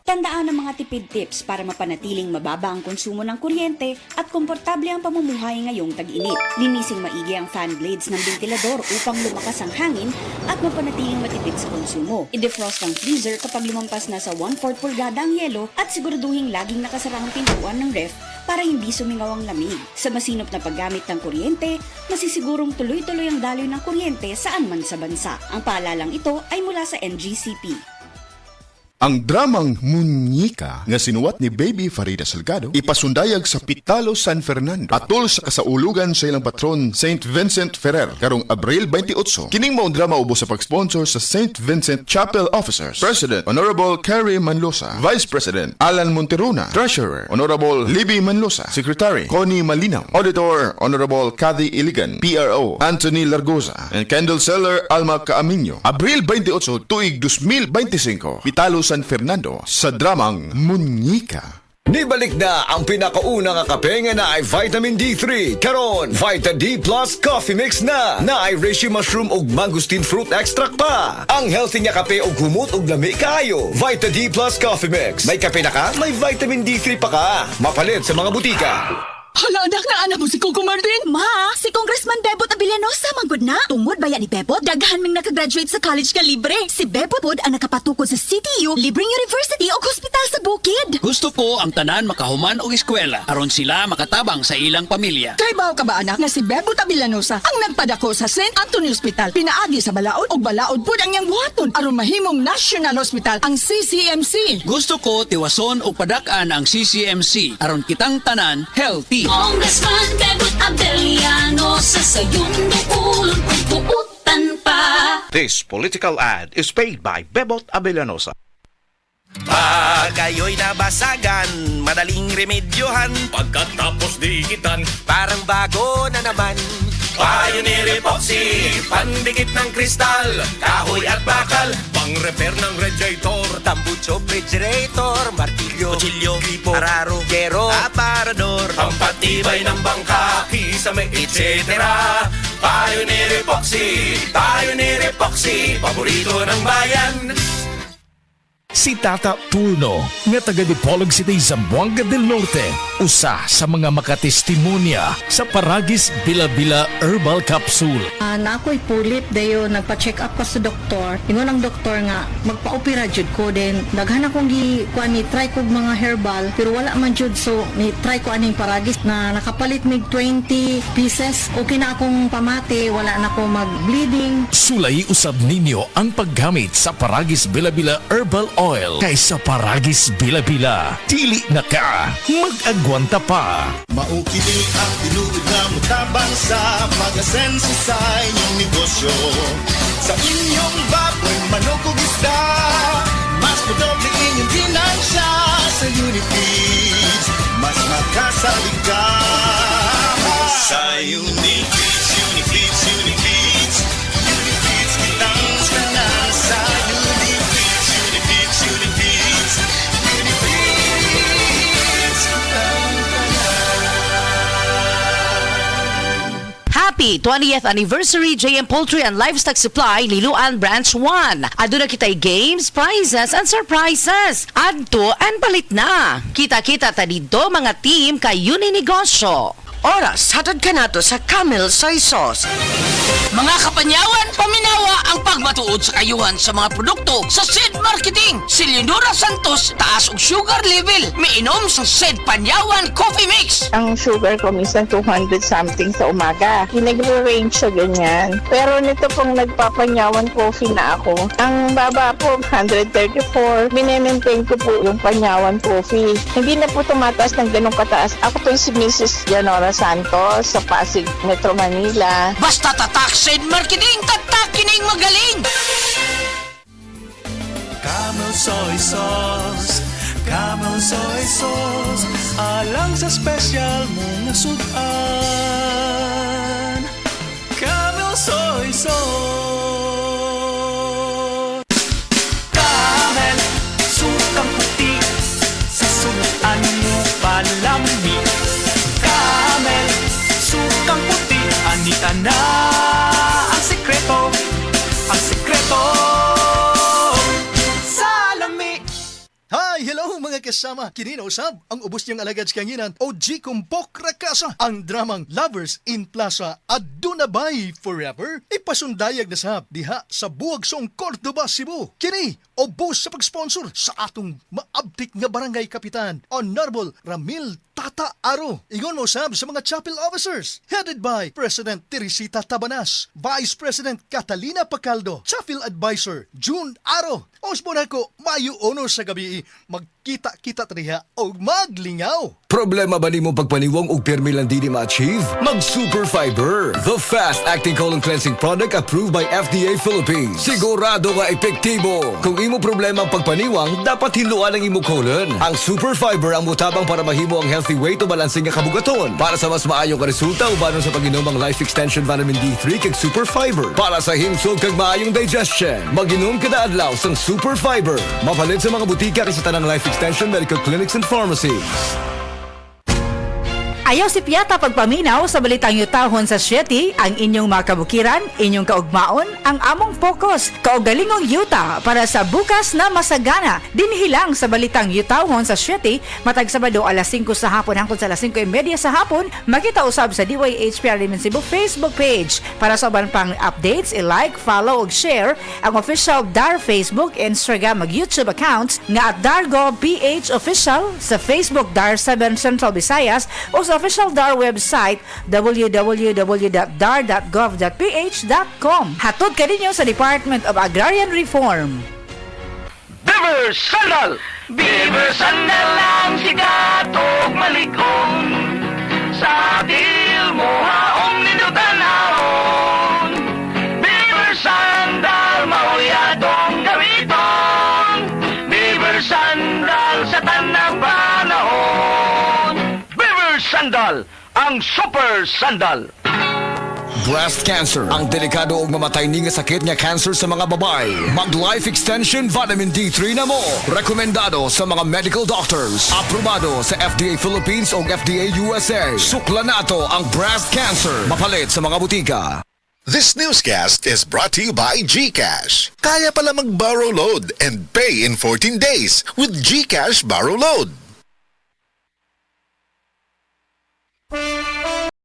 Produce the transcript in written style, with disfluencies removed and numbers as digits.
Tandaan ang mga tipid tips para mapanatiling mababa ang konsumo ng kuryente at komportable ang pamumuhay ngayong tag-init. Linising maigi ang fan blades ng ventilador upang lumakas ang hangin at mapanatiling matipid sa konsumo. I-defrost ang freezer kapag lumampas na sa 1/4 pulgada ang yelo at siguraduhin laging nakasara ang pintuan ng ref para hindi sumingaw ang lamig. Sa masinop na paggamit ng kuryente, masisigurong tuloy-tuloy ang daloy ng kuryente saan man sa bansa. Ang paalalang ito ay mula sa NGCP. Ang dramang Muñeca nga sinuwat ni Baby Farida Salgado ipasundayag sa Pitalo San Fernando atol sa kasaulugan sa ilang patron St. Vincent Ferrer karong Abril 28. Kining maong drama ubos sa pag-sponsor sa St. Vincent Chapel Officers. President Honorable Carrie Manlosa, Vice President Alan Monteruna, Treasurer Honorable Libby Manlosa, Secretary Connie Malinaw, Auditor Honorable Cathy Iligan, PRO Anthony Largoza, and Candle Seller Alma Caaminyo. Abril 28 tuig 2025, Pitalo San Fernando sa dramang Muñeca. Nibalik na ang pinakauna nga kape nga na ay vitamin D3. Karon, Vita D Plus Coffee Mix na ay reishi mushroom ug mangosteen fruit extract pa. Ang healthy nga kape ug humot ug lami kaayo. Vita D Plus Coffee Mix. May kape na ka, may vitamin D3 pa ka. Mapalit sa mga butika. Hala, anak na anak mo si Coco Martin. Ma, si Congressman Bebot Abilianosa manggod na. Tungod bayan ni Bebot, daghan ming nakagraduate sa college nga libre. Si Bebot pod ang nakapatukod sa CTU, libreng university o hospital sa bukid. Gusto ko ang tanan makahuman og eskwela aron sila makatabang sa ilang pamilya. Kaybaw ka ba anak nga si Bebot Abilianosa ang nagpadako sa St. Anthony Hospital. Pinaagi sa balaod ug balaod pod ang iyang buhaton aron mahimong National Hospital ang CCMC. Gusto ko tiwason og padak-an ang CCMC aron kitang tanan healthy. Congressman Bebot Abilianosa sa iyong duulon kung buutan pa. This political ad is paid by Bebot Abilianosa. Pag kayo'y nabasagan, madaling remedyohan. Pagkatapos dikitan, Parang bago na naman. Pioneer Epoxy, pandikit ng kristal, kahoy at bakal, pang-repair ng radiator, Tambucho, refrigerator, martilyo, kutsilyo, gripo, araro, gero, aparador, pampatibay ng bangka, kisame, etc. Pioneer Epoxy, paborito ng bayan. Si Tata Turno, nga taga Dipolog City, Zamboanga del Norte, usa sa mga makatestimonya sa Paragis Bila-Bila Herbal Capsule. Na ako'y pulit dayo nagpa-check up ko sa doktor. Ingon ang doktor nga magpa-opera jud ko din. Daghan akong kuan ni try ko mga herbal pero wala man jud, so ni try ko aning Paragis na nakapalit mig 20 pieces. Okay na akong pamati, wala na ako mag-bleeding. Sulay usab ninyo ang paggamit sa Paragis Bila-Bila Herbal Oil kaysa Paragis Bila-Bila. Dili na ka, mag-agwanta pa. Maukili ang tinuod na mutabang sa pag-asenso sa inyong negosyo. Sa inyong baboy, manok o isda, mas madoble inyong ginansya. Sa Unifeeds, mas makasalig ka. Sa Unifeeds, Unifeeds kitang kanan sa Unifeeds, Unifeeds Happy 20th Anniversary JM Poultry and Livestock Supply Liloan Branch 1. Aduna kitay games, prizes, and surprises. Adto and palit na. Kita-kita ta dito mga team kay Uninegosyo. Oras, hatod ka nato sa Camel Soy Sauce. Mga kapanyawan, paminawa ang pagmatuod sa kayuhan sa mga produkto sa SED Marketing. Si Leonora Santos, taas og sugar level. Miinom sa SED Panyawan Coffee Mix. Ang sugar ko minsan 200 something sa umaga. Nagre-range siya ganyan. Pero nito pong nagpapanyawan coffee na ako, ang baba po 134. Minemaintain ko po yung panyawan coffee. Hindi na po tumataas ng ganong kataas. Ako po si Mrs. Leonora Santos sa Pasig, Metro Manila. Basta tatak SED Marketing, tatak kining magaling! Camel Soy Sauce, Camel Soy Sauce, alang sa special mong nasudan. Camel Soy Sauce. Camel, sukang puti, sa sunuan mo palami. Camel, sukang puti, anita na ang sekreto, hello mga kasama. Kini na usab ang ubos niyang alagad sa kanginan o G. Kumpok Rakasa. Ang dramang Lovers in Plaza aduna bay forever ipasundayag na sab diha sa Buwagsong, Cordoba, Cebu. Kini ubos sa pag-sponsor sa atong maabtik nga barangay kapitan Honorable Ramil Tata Aro. Ingon mo usab sa mga chapel officers headed by President Teresita Tabanas, Vice President Catalina Pacaldo, Chapel Advisor June Aro. Osbon ako Mayo 1 sa gabi magkita-kita triha o maglingaw. Problema ba ni mo pagpaniwang og permi lang di ma-achieve? Mag Super Fiber, the fast-acting colon cleansing product approved by FDA Philippines. Sigurado nga epektibo. Kung imo problema ang pagpaniwang, dapat hiluan ang imo colon. Ang Super Fiber ang mutabang para mahimo ang healthy weight o balansing nga kabugaton. Para sa mas maayong resulta ubanon sa pag-inom ang Life Extension Vitamin D3 kag Super Fiber. Para sa himsog kag maayong digestion, mag-inom kada adlaw sang Super Fiber. Mapalit sa mga butika kay sa tanang Life Extension Medical Clinics and Pharmacies. Ayaw si Piata pagpaminaw sa balitang yutahon sa Sieti, ang inyong mga kabukiran, inyong kaugmaon, ang among focus, kaugalingong yuta para sa bukas na masagana. Dinhilang sa balitang yutahon sa Sieti, matag Sabado alas 5 sa hapon hangtod sa alas 5:30 sa hapon, makita usab sa DYHPR Limen Cebu Facebook page. Para sa uban pang updates, i-like, follow ug share ang official DAR Facebook, Instagram ug YouTube accounts nga at DarGovPH Official sa Facebook DAR 7 Central Visayas o sa official DAR website www.dar.gov.ph.com. Hatod ka ninyo sa Department of Agrarian Reform. Beaver Sandal! Beaver Sandal ang sikat og malikon. Sa dil mo haong ninutanahon. Beaver Sandal mauyadong gawiton. Beaver Sandal sa tanang panahon. Beaver Sandal, ang super sandal. Breast cancer, ang delikado ug mamatay ni nga sakit nga cancer sa mga babae. Mag Life Extension Vitamin D3 na mo. Rekomendado sa mga medical doctors. Aprobado sa FDA Philippines ug FDA USA. Sukla nato ang breast cancer. Mapalit sa mga butika. This newscast is brought to you by GCash. Kaya pala mag-borrow load and pay in 14 days with GCash Borrow Load.